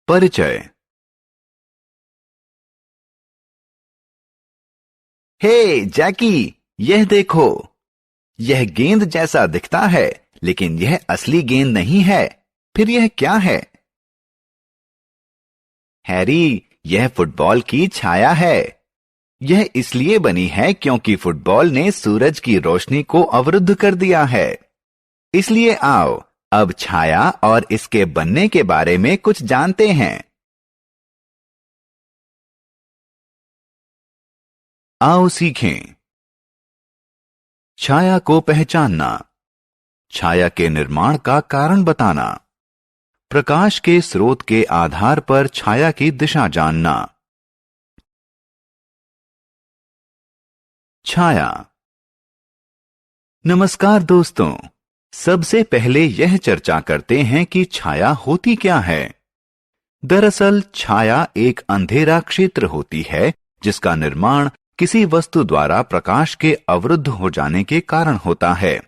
परिचय। हे जैकी, यह देखो। यह गेंद जैसा दिखता है, लेकिन यह असली गेंद नहीं है। फिर यह क्या है? हैरी, यह फुटबॉल की छाया है। यह इसलिए बनी है क्योंकि फुटबॉल ने सूरज की रोशनी को अवरुद्ध कर दिया है। इसलिए आओ, अब छाया और इसके बनने के बारे में कुछ जानते हैं। आओ सीखें। छाया को पहचानना, छाया के निर्माण का कारण बताना, प्रकाश के स्रोत के आधार पर छाया की दिशा जानना। छाया। नमस्कार दोस्तों, सबसे पहले यह चर्चा करते हैं कि छाया होती क्या है। दरअसल छाया एक अंधेरा क्षेत्र होती है जिसका निर्माण किसी वस्तु द्वारा प्रकाश के अवरुद्ध हो जाने के कारण होता है।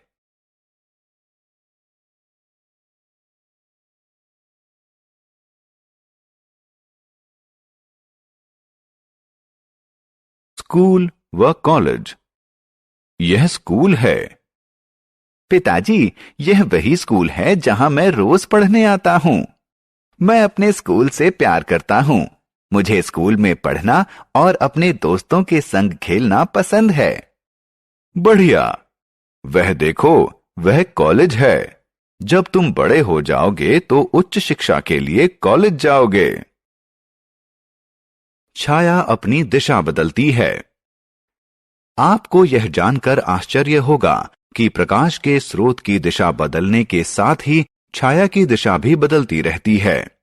स्कूल व कॉलेज। यह स्कूल है। पिताजी, यह वही स्कूल है जहां मैं रोज पढ़ने आता हूं। मैं अपने स्कूल से प्यार करता हूं। मुझे स्कूल में पढ़ना और अपने दोस्तों के संग खेलना पसंद है। बढ़िया। वह देखो, वह कॉलेज है। जब तुम बड़े हो जाओगे तो उच्च शिक्षा के लिए कॉलेज जाओगे। छाया अपनी दिशा बदलती है। आपको यह जानकर आश्चर्य होगा कि प्रकाश के स्रोत की दिशा बदलने के साथ ही छाया की दिशा भी बदलती रहती है।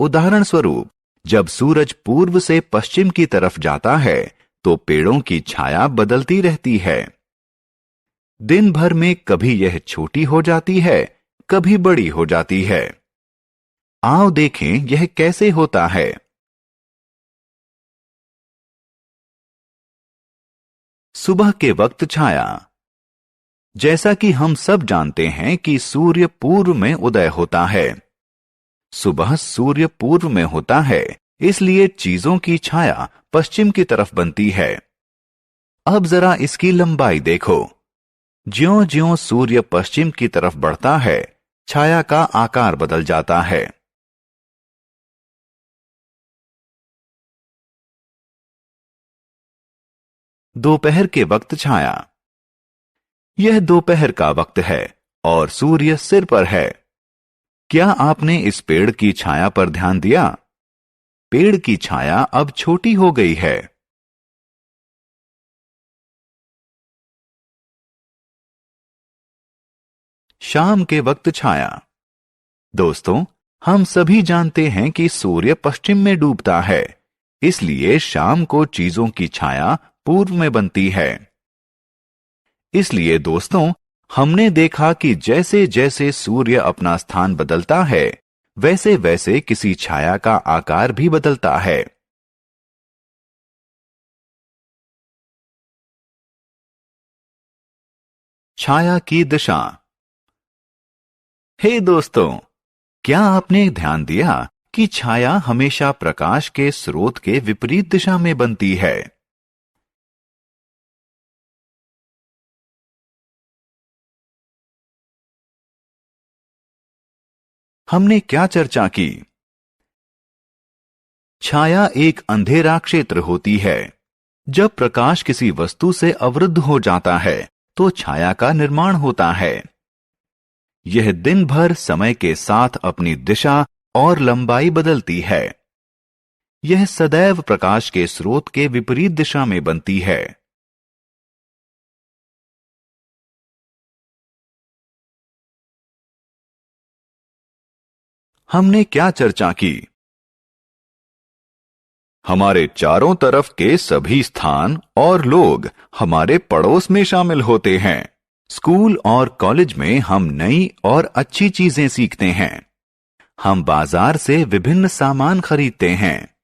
उदाहरण स्वरूप, जब सूरज पूर्व से पश्चिम की तरफ जाता है तो पेड़ों की छाया बदलती रहती है। दिन भर में कभी यह छोटी हो जाती है, कभी बड़ी हो जाती है। आओ देखें यह कैसे होता है। सुबह के वक्त छाया। जैसा कि हम सब जानते हैं कि सूर्य पूर्व में उदय होता है। सुबह सूर्य पूर्व में होता है, इसलिए चीजों की छाया पश्चिम की तरफ बनती है। अब जरा इसकी लंबाई देखो। ज्यों-ज्यों सूर्य पश्चिम की तरफ बढ़ता है, छाया का आकार बदल जाता है। दोपहर के वक्त छाया। यह दोपहर का वक्त है और सूर्य सिर पर है। क्या आपने इस पेड़ की छाया पर ध्यान दिया? पेड़ की छाया अब छोटी हो गई है। शाम के वक्त छाया। दोस्तों, हम सभी जानते हैं कि सूर्य पश्चिम में डूबता है, इसलिए शाम को चीजों की छाया पूर्व में बनती है। इसलिए दोस्तों, हमने देखा कि जैसे जैसे सूर्य अपना स्थान बदलता है, वैसे वैसे किसी छाया का आकार भी बदलता है। छाया की दिशा। हे दोस्तों, क्या आपने ध्यान दिया कि छाया हमेशा प्रकाश के स्रोत के विपरीत दिशा में बनती है? हमने क्या चर्चा की? छाया एक अंधेरा क्षेत्र होती है। जब प्रकाश किसी वस्तु से अवरुद्ध हो जाता है, तो छाया का निर्माण होता है। यह दिन भर समय के साथ अपनी दिशा और लंबाई बदलती है। यह सदैव प्रकाश के स्रोत के विपरीत दिशा में बनती है। हमने क्या चर्चा की? हमारे चारों तरफ के सभी स्थान और लोग हमारे पड़ोस में शामिल होते हैं। स्कूल और कॉलेज में हम नई और अच्छी चीजें सीखते हैं। हम बाजार से विभिन्न सामान खरीदते हैं।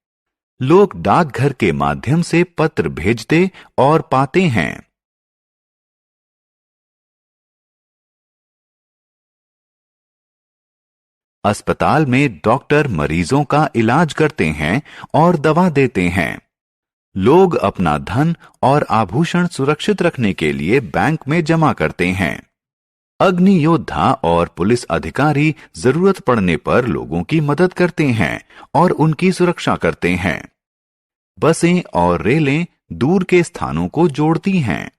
लोग डाकघर के माध्यम से पत्र भेजते और पाते हैं। अस्पताल में डॉक्टर मरीजों का इलाज करते हैं और दवा देते हैं। लोग अपना धन और आभूषण सुरक्षित रखने के लिए बैंक में जमा करते हैं। अग्नि योद्धा और पुलिस अधिकारी जरूरत पड़ने पर लोगों की मदद करते हैं और उनकी सुरक्षा करते हैं। बसें और रेलें दूर के स्थानों को जोड़ती हैं।